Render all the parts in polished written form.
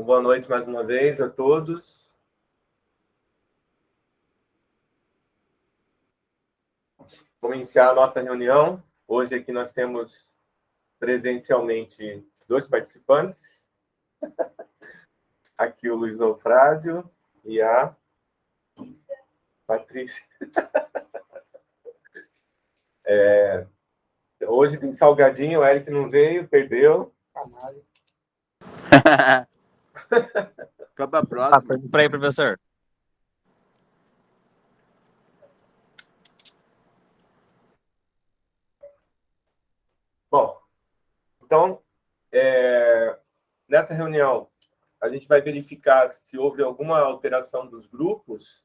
boa noite mais uma vez a todos. Vamos iniciar a nossa reunião. Hoje aqui nós temos presencialmente 2 participantes. Aqui o Luiz Eufrásio e a Patrícia. Hoje tem salgadinho, o Eric não veio, perdeu. Fica pra próxima. Para aí, professor. Bom, então, nessa reunião, a gente vai verificar se houve alguma alteração dos grupos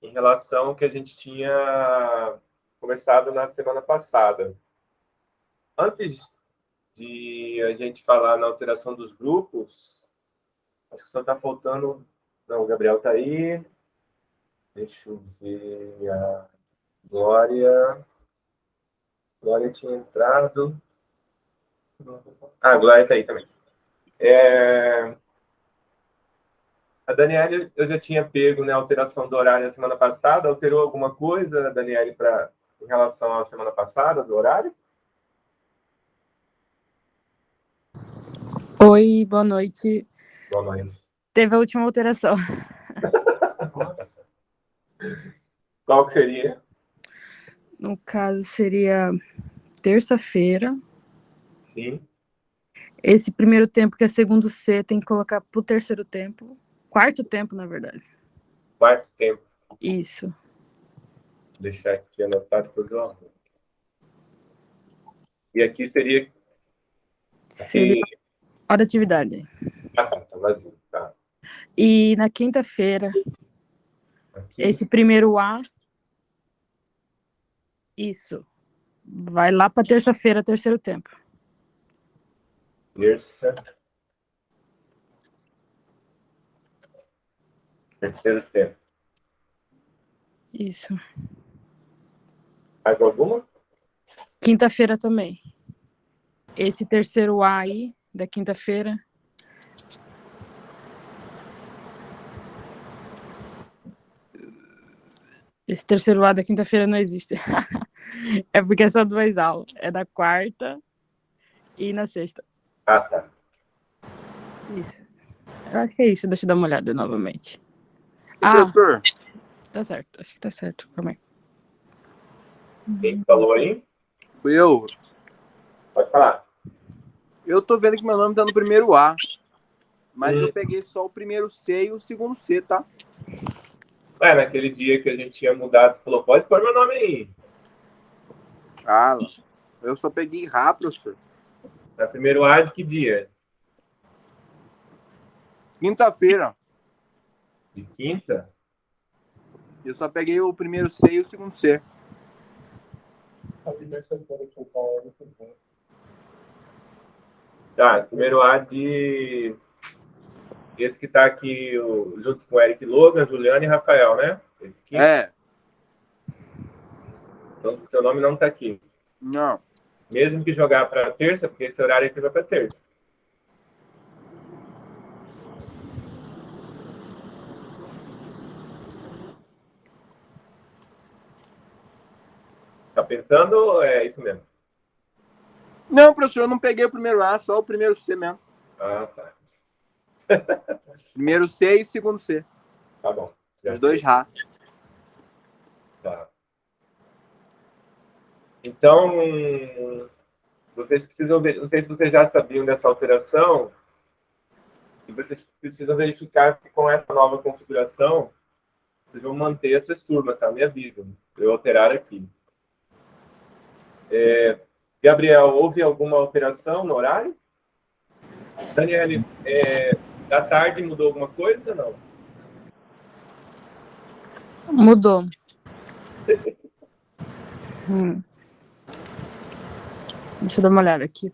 em relação ao que a gente tinha conversado na semana passada. Antes de a gente falar na alteração dos grupos, acho que só está faltando... Não, o Gabriel está aí. Deixa eu ver a Glória. Glória tinha entrado. A Glória está aí também. A Daniele, eu já tinha pego, né, a alteração do horário na semana passada. Alterou alguma coisa, Daniele, em relação à semana passada, do horário? Oi, boa noite. Boa noite. Teve a última alteração. Qual que seria? No caso, seria terça-feira. Sim. Esse primeiro tempo, que é segundo C, tem que colocar pro terceiro tempo. Quarto tempo, na verdade. Quarto tempo. Isso. Vou deixar aqui anotado para o João. E aqui seria... Seria hora de atividade. Ah, tá vazio. Tá. E na quinta-feira, Aqui. esse primeiro A, isso, vai lá para terça-feira, terceiro tempo. Terça. Terceiro tempo. Isso. Mais alguma? Quinta-feira também. Esse terceiro A aí, da quinta-feira. Esse terceiro A da quinta-feira não existe. É porque são 2 aulas. É da quarta e na sexta. Ah, tá. Isso. Eu acho que é isso. Deixa eu dar uma olhada novamente. Professor, Tá certo. Acho que tá certo. Calma aí. Quem falou aí? fui eu. Pode falar. Eu tô vendo que meu nome tá no primeiro A. Mas eu peguei só o primeiro C e o segundo C, tá? Naquele dia que a gente tinha mudado, você falou, pode pôr meu nome aí. Ah, eu só peguei Rá, professor. Na primeiro A de que dia? Quinta-feira. De quinta? Eu só peguei o primeiro C e o segundo C. Tá, primeiro A de... Esse que tá aqui junto com o Eric Logan, Juliana e Rafael, né? Esse aqui? É. Então, seu nome não tá aqui. Não. Mesmo que jogar para terça, porque esse horário aqui vai para terça. Tá pensando ou é isso mesmo? Não, professor, eu não peguei o primeiro A, só o primeiro C mesmo. Ah, tá. Primeiro C e segundo C. Tá bom. Os 2 Rá. Tá. Então, vocês precisam ver, não sei se vocês já sabiam dessa alteração, e vocês precisam verificar se com essa nova configuração vocês vão manter essas turmas, tá? Me avisam, eu alterar aqui. Gabriel, houve alguma alteração no horário? Daniele, da tarde mudou alguma coisa ou não? Mudou. Deixa eu dar uma olhada aqui.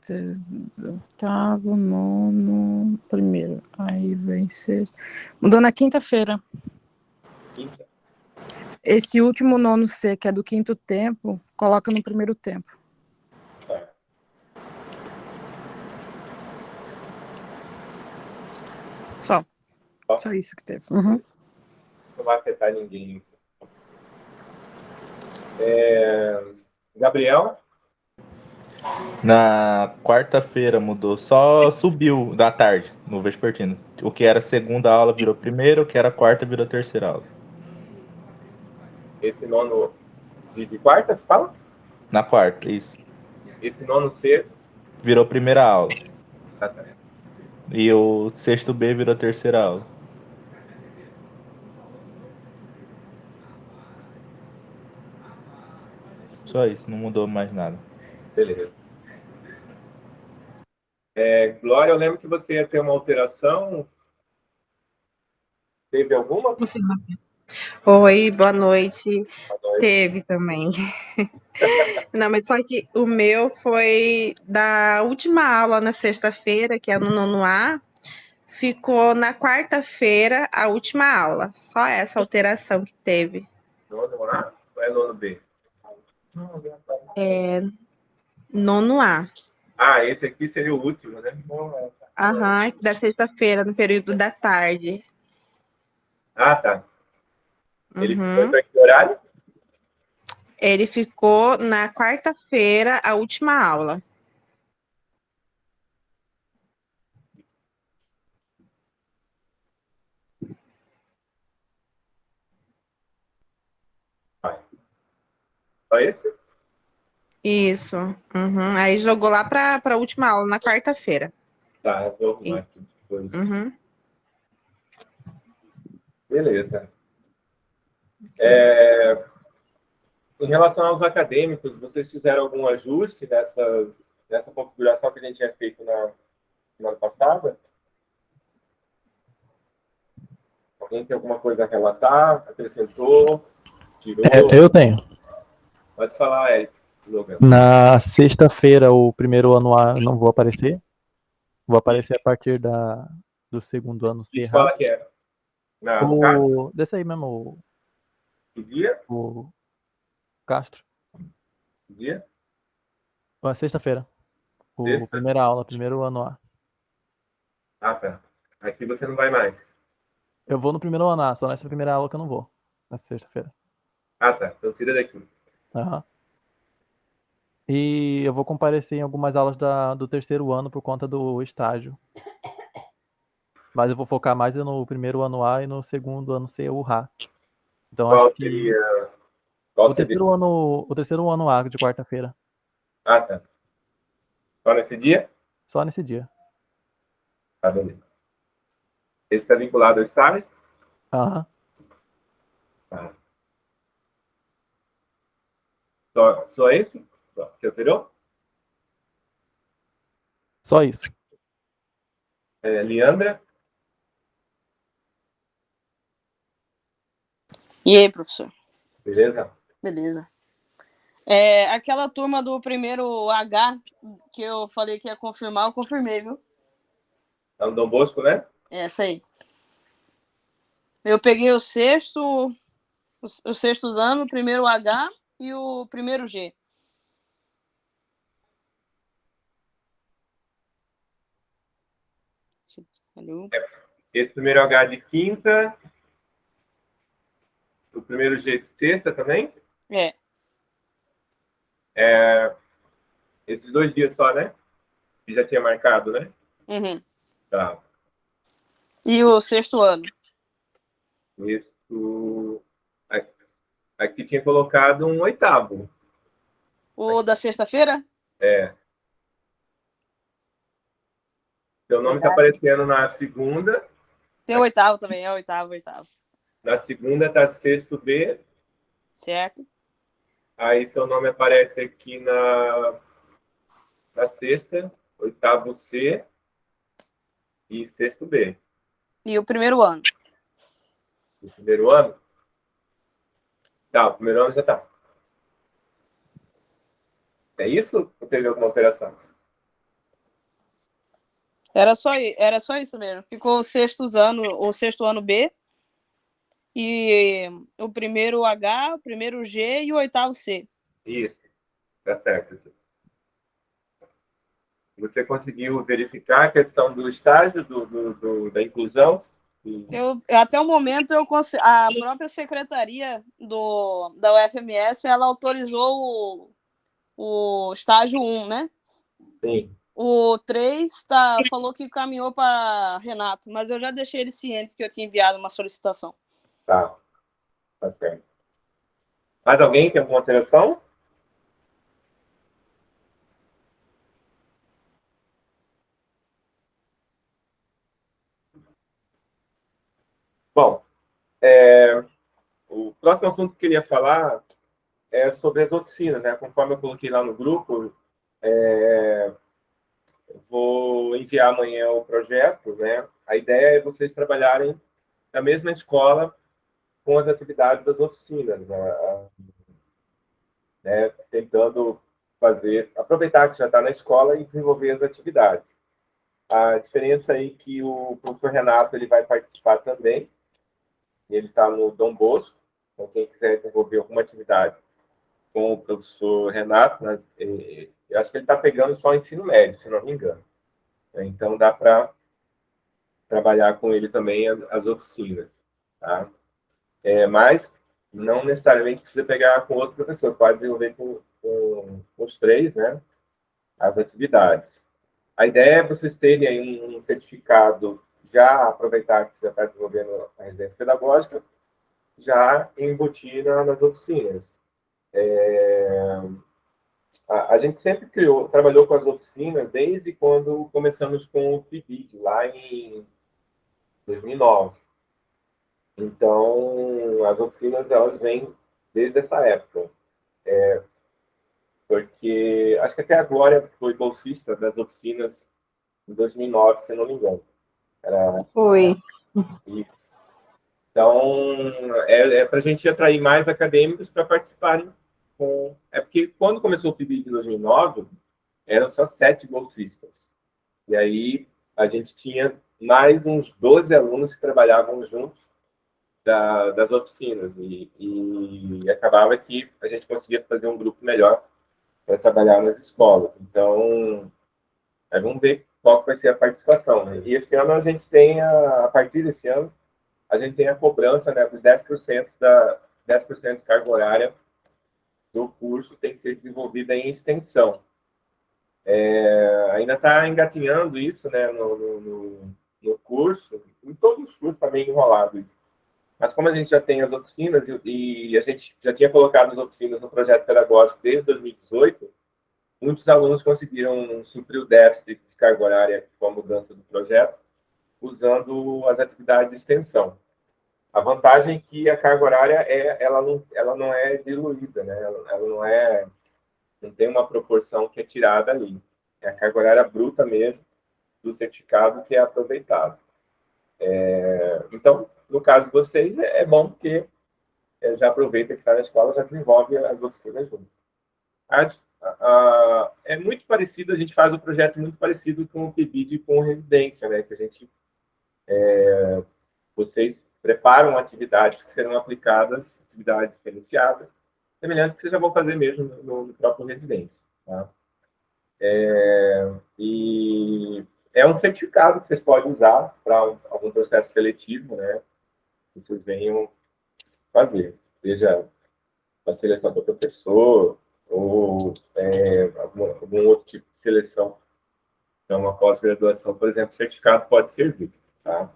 Oitavo, nono, primeiro. Aí vem sexto. Mudou na quinta-feira. Quinta. Esse último nono C, que é do quinto tempo, coloca no primeiro tempo. Tá. Só isso que teve. Uhum. Não vai afetar ninguém. Gabriel? Na quarta-feira mudou, só subiu da tarde no vespertino. O que era segunda aula virou primeira, o que era quarta virou terceira aula. Esse nono de quarta, você fala? Na quarta, isso. Esse nono C. Virou primeira aula. Ah, tá. E o sexto B virou terceira aula. Só isso, não mudou mais nada. Beleza. Glória, eu lembro que você ia ter uma alteração. Teve alguma? Oi, boa noite. Teve também. Não, mas só que o meu foi da última aula na sexta-feira, que é no nono A, ficou na quarta-feira a última aula. Só essa alteração que teve. Nono A ou é nono B? Nono A. Ah, esse aqui seria o último, né? Aham, da sexta-feira, no período da tarde. Ah, tá. Ele ficou Uhum. para que horário? Ele ficou na quarta-feira, a última aula. Só esse? Isso. Uhum. Aí jogou lá para a última aula, na quarta-feira. Tá, eu vou arrumar aqui depois. Uhum. Beleza. Em relação aos acadêmicos, vocês fizeram algum ajuste nessa configuração que a gente tinha feito na semana passada? Alguém tem alguma coisa a relatar? Acrescentou? Tirou? Eu tenho. Pode falar, Eric. Logan. Na sexta-feira, o primeiro ano A não vou aparecer. Vou aparecer a partir do segundo ano Que C. escola que é? Na Castro? Desse aí mesmo, Que dia? o Castro. Que dia? Sexta-feira. Sexta? Primeira aula, primeiro ano A. Ah, tá. Aqui você não vai mais. Eu vou no primeiro ano A, só nessa primeira aula que eu não vou. Nessa sexta-feira. Ah, tá. Então tira daqui. Aham. E eu vou comparecer em algumas aulas do terceiro ano por conta do estágio. Mas eu vou focar mais no primeiro ano A e no segundo ano C, o RA. Então Qual acho que seria? Qual o seria? terceiro ano A de quarta-feira. Ah, tá. Só nesse dia? Só nesse dia. Tá, beleza. Esse está vinculado ao estágio? Aham. Tá. Só esse? Só. Que alterou? Só isso. Leandra? E aí, professor? Beleza? Beleza. Aquela turma do primeiro H que eu falei que ia confirmar, eu confirmei, viu? É no Dom Bosco, né? Essa aí. Eu peguei o sexto, os sextos anos, o primeiro H e o primeiro G. Alô? Esse primeiro H de quinta. O primeiro G de sexta também? É. Esses 2 dias só, né? Que já tinha marcado, né? Uhum. Tá. E o sexto ano? Isso. Aqui tinha colocado um oitavo. O da sexta-feira? Seu nome está aparecendo na segunda. Tem o oitavo também, é oitavo. Na segunda está sexto B. Certo? Aí seu nome aparece aqui na sexta, oitavo C e sexto B. E o primeiro ano? O primeiro ano? Tá, o primeiro ano já tá. É isso ou teve alguma alteração? Era só isso mesmo. Ficou o sexto ano B e o primeiro H, o primeiro G e o oitavo C. Isso, tá certo. Você conseguiu verificar a questão do estágio da inclusão? Até o momento, a própria secretaria da UFMS, ela autorizou o estágio 1, né? Sim. O 3 falou que caminhou para Renato, mas eu já deixei ele ciente que eu tinha enviado uma solicitação. Tá certo. Mais alguém tem alguma alteração? Bom, o próximo assunto que eu queria falar é sobre as oficinas, né? Conforme eu coloquei lá no grupo, vou enviar amanhã o projeto, né? A ideia é vocês trabalharem na mesma escola com as atividades das oficinas, né? Tentando aproveitar que já está na escola e desenvolver as atividades. A diferença aí é que o professor Renato ele vai participar também, ele está no Dom Bosco, então quem quiser desenvolver alguma atividade com o professor Renato, mas, eu acho que ele está pegando só o ensino médio, se não me engano. Então dá para trabalhar com ele também as oficinas, tá? Mas não necessariamente precisa pegar com outro professor, pode desenvolver com os três, né, as atividades. A ideia é vocês terem aí um certificado, já aproveitar que já está desenvolvendo a residência pedagógica, já embutir nas oficinas. A gente sempre trabalhou com as oficinas desde quando começamos com o PIBID, lá em 2009. Então, as oficinas, elas vêm desde essa época. Porque acho que até a Glória foi bolsista das oficinas em 2009, se não me engano. Foi. Isso. Então, para a gente atrair mais acadêmicos para participarem. Porque quando começou o PIBID em 2009, eram só 7 bolsistas. E aí a gente tinha mais uns 12 alunos que trabalhavam juntos das oficinas. E acabava que a gente conseguia fazer um grupo melhor para trabalhar nas escolas. Então, vamos ver qual vai ser a participação. Né? E esse ano a gente tem, a partir desse ano, a gente tem a cobrança, né, dos 10% 10% de carga horária do curso tem que ser desenvolvida em extensão. Ainda está engatinhando isso, né, no curso, em todos os cursos está meio enrolado isso. Mas como a gente já tem as oficinas e a gente já tinha colocado as oficinas no projeto pedagógico desde 2018, muitos alunos conseguiram suprir o déficit de carga horária com a mudança do projeto, usando as atividades de extensão. A vantagem é que a carga horária ela não é diluída, né? Ela não tem uma proporção que é tirada ali. É a carga horária bruta mesmo do certificado que é aproveitado. Então, no caso de vocês, é bom porque já aproveita que está na escola, já desenvolve as oficinas junto. É muito parecido, a gente faz um projeto muito parecido com o PIBID e com residência, né? Que a gente, vocês preparam atividades que serão aplicadas, atividades diferenciadas, semelhantes que vocês já vão fazer mesmo no próprio residência. Tá? E é um certificado que vocês podem usar para algum processo seletivo, né? Que vocês venham fazer, seja para seleção para professor ou algum outro tipo de seleção. Então, uma pós-graduação, por exemplo, certificado pode servir. Tá?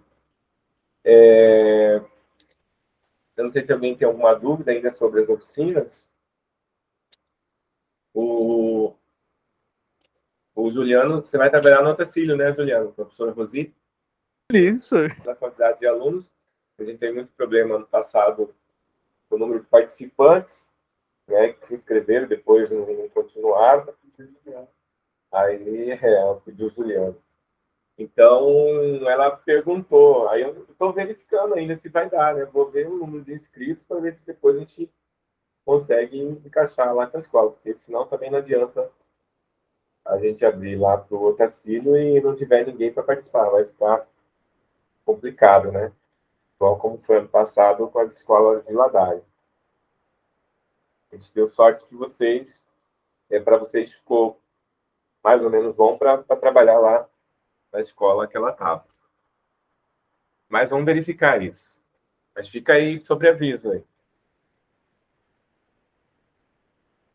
Eu não sei se alguém tem alguma dúvida ainda sobre as oficinas. O Juliano, você vai trabalhar no Otacílio, né, Juliano? Professor Rosi? Isso. Da quantidade de alunos. A gente teve muito problema ano passado com o número de participantes, né, que se inscreveram, depois não continuaram. Aí, pediu o Juliano. Então, ela perguntou, aí eu estou verificando ainda se vai dar, né? Vou ver o número de inscritos para ver se depois a gente consegue encaixar lá com a escola, porque senão também não adianta a gente abrir lá para o Otacílio e não tiver ninguém para participar, vai ficar complicado, né? Igual como foi ano passado com as escolas de Ladaia. A gente deu sorte que para vocês ficou mais ou menos bom para trabalhar lá na escola que ela estava. Mas vamos verificar isso. Mas fica aí sobre aviso aí.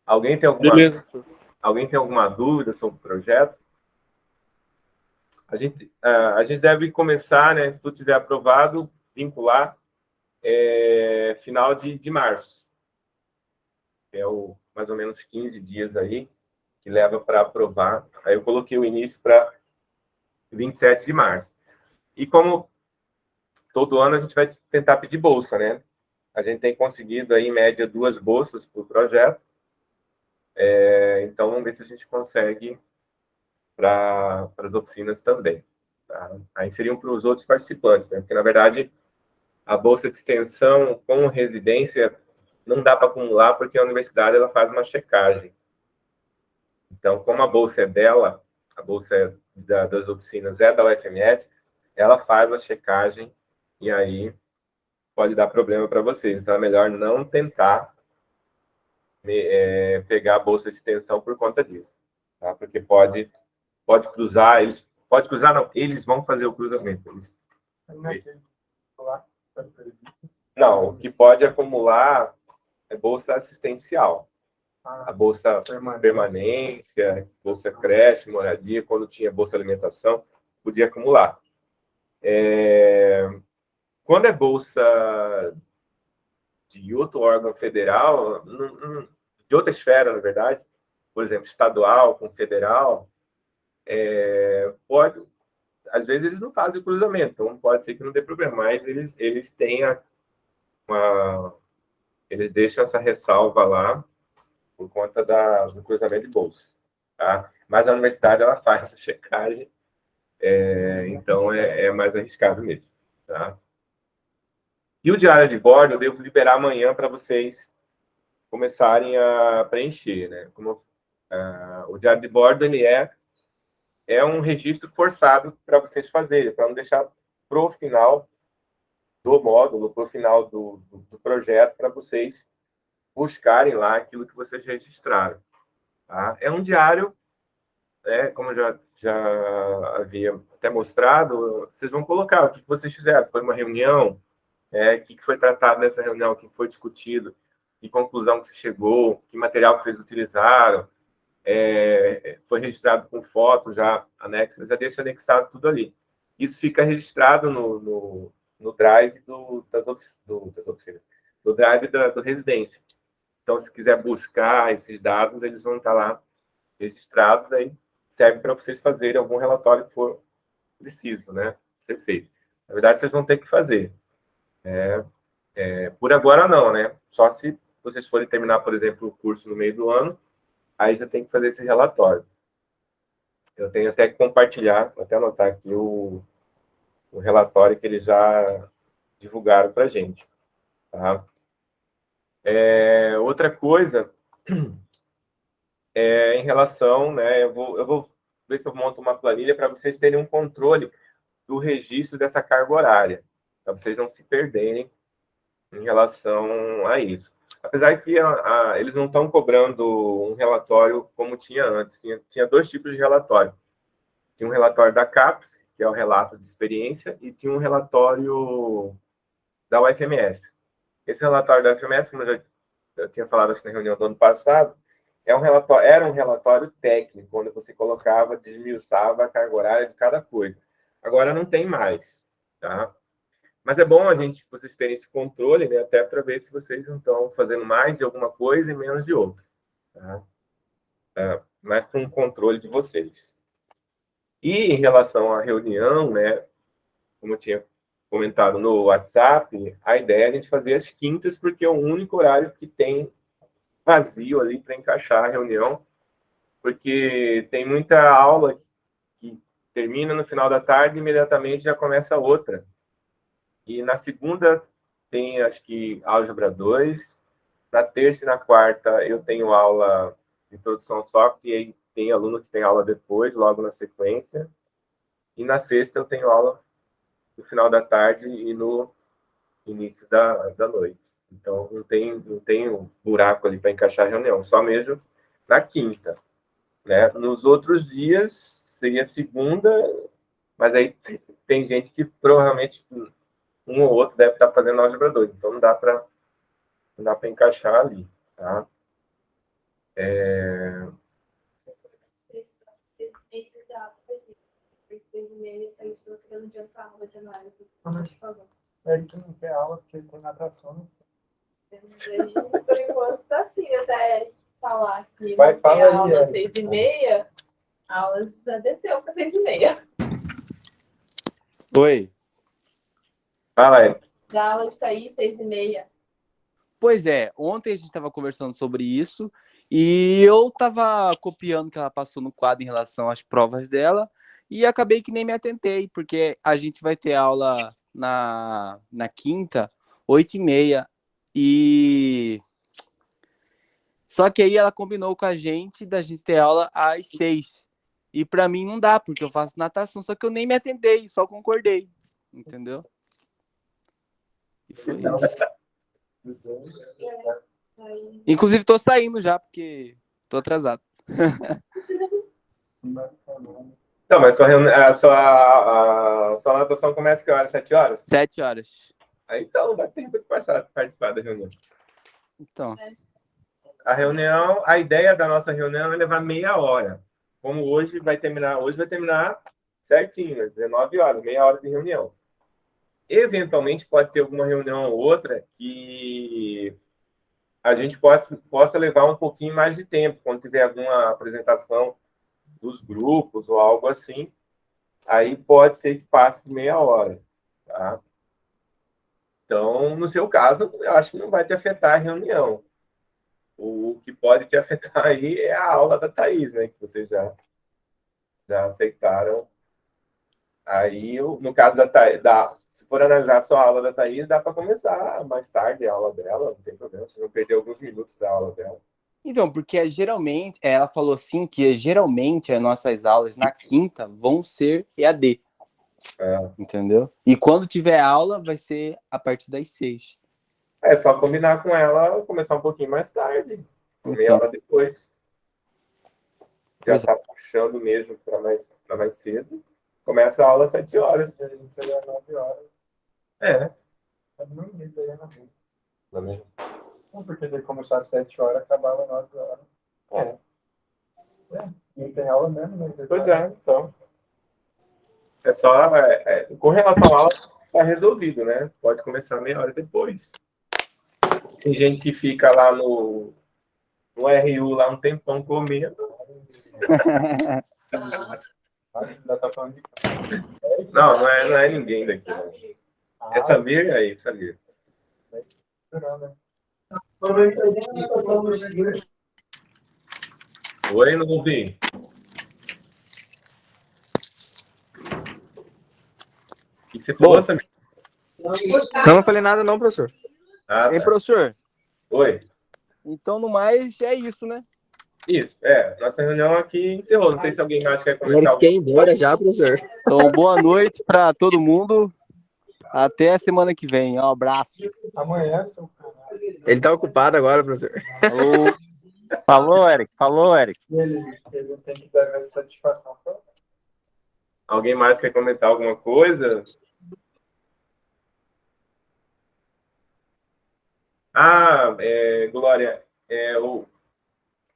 Alguém tem alguma dúvida sobre o projeto? A gente deve começar, né, se tudo estiver aprovado, vincular final de março. Mais ou menos 15 dias aí, que leva para aprovar. Aí eu coloquei o início para 27 de março. E como todo ano a gente vai tentar pedir bolsa, né? A gente tem conseguido aí, em média, 2 bolsas por projeto. Então, vamos ver se a gente consegue para as oficinas também. Tá? Aí seriam para os outros participantes, né? Porque, na verdade, a bolsa de extensão com residência não dá para acumular, porque a universidade ela faz uma checagem. Então, como a bolsa é dela, a bolsa das oficinas é da UFMS, ela faz a checagem e aí pode dar problema para vocês. Então, é melhor não tentar pegar a bolsa de extensão por conta disso, tá? Porque pode cruzar, não, eles vão fazer o cruzamento. Não, o que pode acumular é bolsa assistencial. A bolsa permanência, bolsa creche, moradia, quando tinha bolsa alimentação, podia acumular. Quando é bolsa de outro órgão federal, de outra esfera, na verdade, por exemplo, estadual com federal, pode, às vezes eles não fazem o cruzamento, então pode ser que não dê problema, mas eles têm eles deixam essa ressalva lá por conta do cruzamento de bolsa, tá? Mas a universidade ela faz essa checagem, então é mais arriscado mesmo, tá? E o diário de bordo eu devo liberar amanhã para vocês começarem a preencher, né? O diário de bordo ele é um registro forçado para vocês fazerem, para não deixar pro final do módulo, pro final do projeto, para vocês buscarem lá aquilo que vocês registraram. Tá? É um diário, como eu já havia até mostrado, vocês vão colocar o que vocês fizeram. Foi uma reunião, o que foi tratado nessa reunião, o que foi discutido, que conclusão que você chegou, que material que vocês utilizaram, foi registrado com foto já anexa, já deixa anexado tudo ali. Isso fica registrado no drive das oficinas, no drive do residência. Então, se quiser buscar esses dados, eles vão estar lá registrados, aí serve para vocês fazerem algum relatório que for preciso, né, ser feito. Na verdade, vocês vão ter que fazer. Por agora, não, né? Só se vocês forem terminar, por exemplo, o curso no meio do ano, aí já tem que fazer esse relatório. Eu tenho até que compartilhar, vou até anotar aqui o relatório que eles já divulgaram para a gente. Tá? Outra coisa em relação, né, eu vou ver se eu monto uma planilha para vocês terem um controle do registro dessa carga horária, para vocês não se perderem em relação a isso. Apesar que eles não estão cobrando um relatório como tinha antes. Tinha 2 tipos de relatório. Tinha um relatório da CAPES, que é o relato de experiência, e tinha um relatório da UFMS. Esse relatório da UFMS, como eu já tinha falado acho, na reunião do ano passado, era um relatório técnico, onde você colocava, desmiuçava a carga horária de cada coisa. Agora não tem mais, tá? Mas é bom vocês terem esse controle, né, até para ver se vocês não estão fazendo mais de alguma coisa e menos de outra. Tá? Mais com o controle de vocês. E em relação à reunião, né, como eu tinha comentado no WhatsApp, a ideia é a gente fazer às quintas, porque é o único horário que tem vazio ali para encaixar a reunião, porque tem muita aula que termina no final da tarde e imediatamente já começa outra. E na segunda tem, acho que, álgebra 2. Na terça e na quarta eu tenho aula de introdução ao software, e aí tem aluno que tem aula depois, logo na sequência. E na sexta eu tenho aula no final da tarde e no início da noite. Então, não tem um buraco ali para encaixar a reunião, só mesmo na quinta. Né? Nos outros dias, seria segunda, mas aí tem gente que provavelmente um ou outro deve estar fazendo álgebra 2, então não dá para encaixar ali, tá? Eric não quer aula porque tem natação. Por enquanto tá assim, até Eric falar que vai, não tem aula às 6h30, a aula já desceu para 6h30. Oi. Fala, Eric. Da aula de Thaís, 6h30. Pois é, ontem a gente estava conversando sobre isso e eu estava copiando o que ela passou no quadro em relação às provas dela e acabei que nem me atentei, porque a gente vai ter aula na quinta, 8h30, e só que aí ela combinou com a gente da gente ter aula às 6. E para mim não dá, porque eu faço natação, só que eu nem me atentei, só concordei, entendeu? E foi isso. Inclusive, tô saindo já, porque tô atrasado. Não, mas a sua natação começa que horas? 7 horas? 7 horas. Aí, então, dá tempo de participar da reunião. Então. A ideia da nossa reunião é levar meia hora. Como hoje vai terminar certinho, às 19 horas, meia hora de reunião. Eventualmente pode ter alguma reunião ou outra que a gente possa levar um pouquinho mais de tempo, quando tiver alguma apresentação dos grupos ou algo assim, aí pode ser que passe de meia hora, tá? Então, no seu caso, eu acho que não vai te afetar a reunião. O que pode te afetar aí é a aula da Thaís, né? Que vocês já aceitaram. Aí, no caso da Thaís, se for analisar só a aula da Thaís, dá para começar mais tarde a aula dela, não tem problema, você não perder alguns minutos da aula dela. Então, porque geralmente, ela falou assim que geralmente as nossas aulas na quinta vão ser EAD. Entendeu? E quando tiver aula, vai ser a partir das 6. É só combinar com ela, começar um pouquinho mais tarde, meia hora depois. Já está puxando mesmo para mais cedo. Começa a aula às 7 horas. A gente chega às 9 horas. Não mesmo. Não, porque daí começar às 7 horas, acabava às 9 horas. Não tem aula mesmo, né? Pois é, então. É só. Com relação à aula, está resolvido, né? Pode começar meia hora depois. Tem gente que fica lá no RU lá um tempão comendo. Não é ninguém daqui. Né? É Samir aí, Samir. Oi, não ouvi. O que você falou, Samir? Não falei nada não, professor. Hein, professor? Oi. Então, no mais, é isso, né? Isso, nossa reunião aqui encerrou. Não sei se alguém mais quer comentar. Ele quer ir embora já, professor. Então, boa noite para todo mundo. Até a semana que vem. Um abraço. Amanhã, seu canal. Ele tá ocupado agora, professor. Falou, Eric. Ele tem que dar essa satisfação. Alguém mais quer comentar alguma coisa? Glória,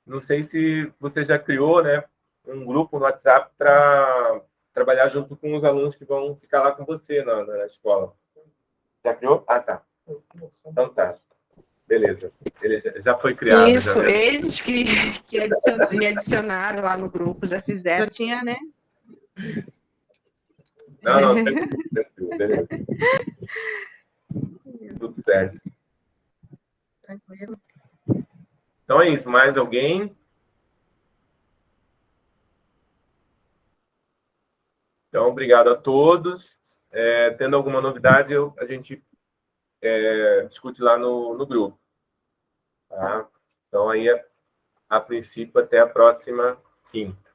não sei se você já criou, né, um grupo no WhatsApp para trabalhar junto com os alunos que vão ficar lá com você na escola. Já criou? Ah, tá. Então tá. Beleza. Ele já foi criado. Isso, já, né? eles que me adicionaram lá no grupo, já fizeram. Já tinha, né? Não, beleza. Tudo certo. Tranquilo. Então é isso. Mais alguém? Então, obrigado a todos. Tendo alguma novidade, a gente discute lá no grupo. Tá? Então, aí, a princípio, até a próxima quinta.